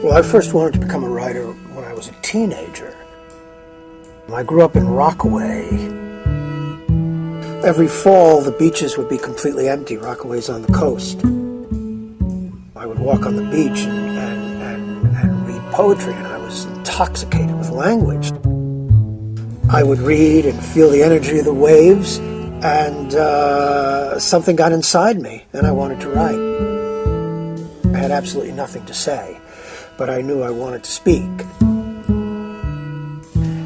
Well, I first wanted to become a writer when I was a teenager. I grew up in Rockaway. Every fall, the beaches would be completely empty. Rockaway's on the coast. I would walk on the beach and read poetry, and I was intoxicated with language. I would read and feel the energy of the waves, and something got inside me, and I wanted to write. I had absolutely nothing to say, but I knew I wanted to speak.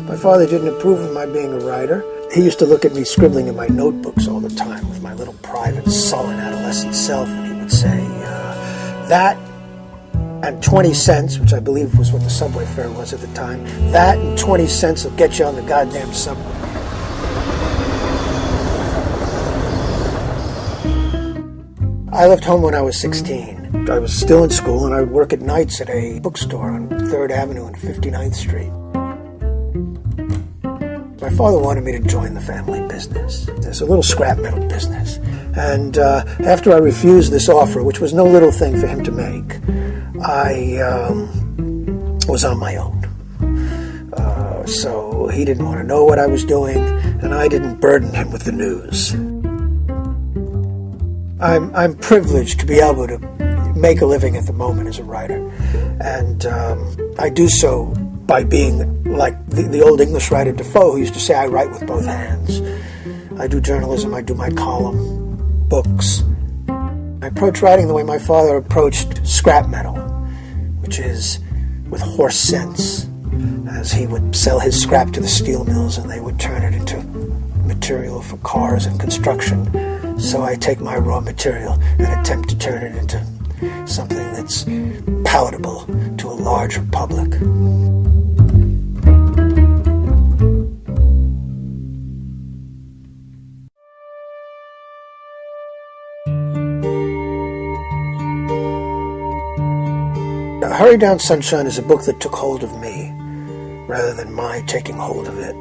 My father didn't approve of my being a writer. He used to look at me scribbling in my notebooks all the time with my little private, sullen adolescent self, and he would say, that and 20 cents, which I believe was what the subway fare was at the time, that and 20 cents will get you on the goddamn subway. I left home when I was 16. I was still in school, and I would work at nights at a bookstore on 3rd Avenue and 59th Street. My father wanted me to join the family business. There's a little scrap metal business. And after I refused this offer, which was no little thing for him to make, I was on my own. So he didn't want to know what I was doing, and I didn't burden him with the news. I'm privileged to be able to make a living at the moment as a writer. And I do so by being like the old English writer Defoe, who used to say, I write with both hands. I do journalism, I do my column, books. I approach writing the way my father approached scrap metal, which is with horse sense, as he would sell his scrap to the steel mills and they would turn it into material for cars and construction. So I take my raw material and attempt to turn it into something that's palatable to a larger public. Hurry Down Sunshine is a book that took hold of me, rather than my taking hold of it.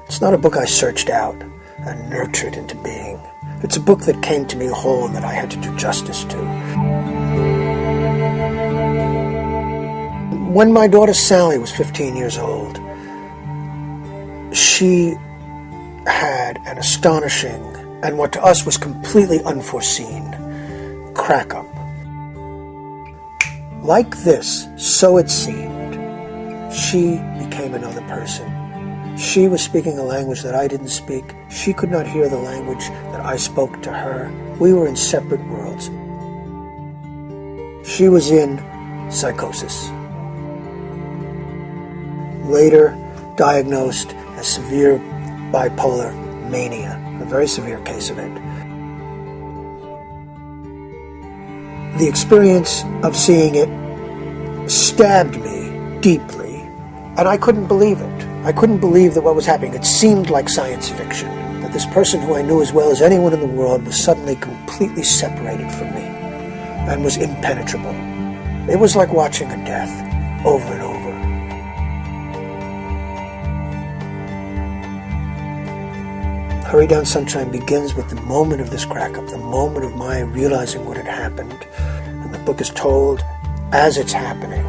It's not a book I searched out and nurtured into being. It's a book that came to me whole and that I had to do justice to. When my daughter Sally was 15 years old, she had an astonishing, and what to us was completely unforeseen, crack-up. Like this, so it seemed, she became another person. She was speaking a language that I didn't speak. She could not hear the language that I spoke to her. We were in separate worlds. She was in psychosis. Later diagnosed as severe bipolar mania, a very severe case of it. The experience of seeing it stabbed me deeply, and I couldn't believe it. I couldn't believe that what was happening. It seemed like science fiction, that this person who I knew as well as anyone in the world was suddenly completely separated from me and was impenetrable. It was like watching a death over and over. Hurry Down Sunshine begins with the moment of this crack-up, the moment of my realizing what had happened. And the book is told as it's happening.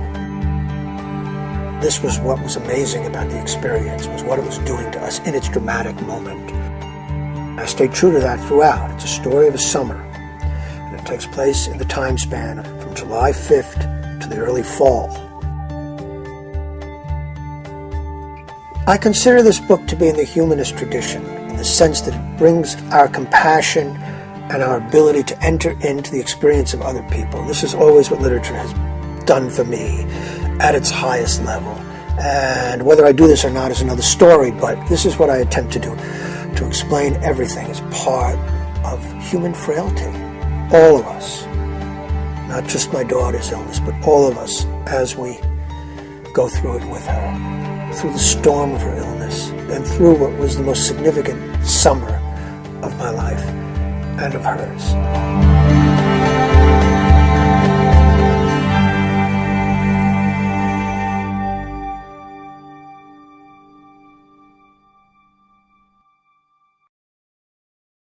This was what was amazing about the experience, was what it was doing to us in its dramatic moment. I stayed true to that throughout. It's a story of a summer, and it takes place in the time span from July 5th to the early fall. I consider this book to be in the humanist tradition, in the sense that it brings our compassion and our ability to enter into the experience of other people. This is always what literature has done for me at its highest level. And whether I do this or not is another story, but this is what I attempt to do, to explain everything as part of human frailty. All of us, not just my daughter's illness, but all of us as we go through it with her, through the storm of her illness, and through what was the most significant summer of my life and of hers.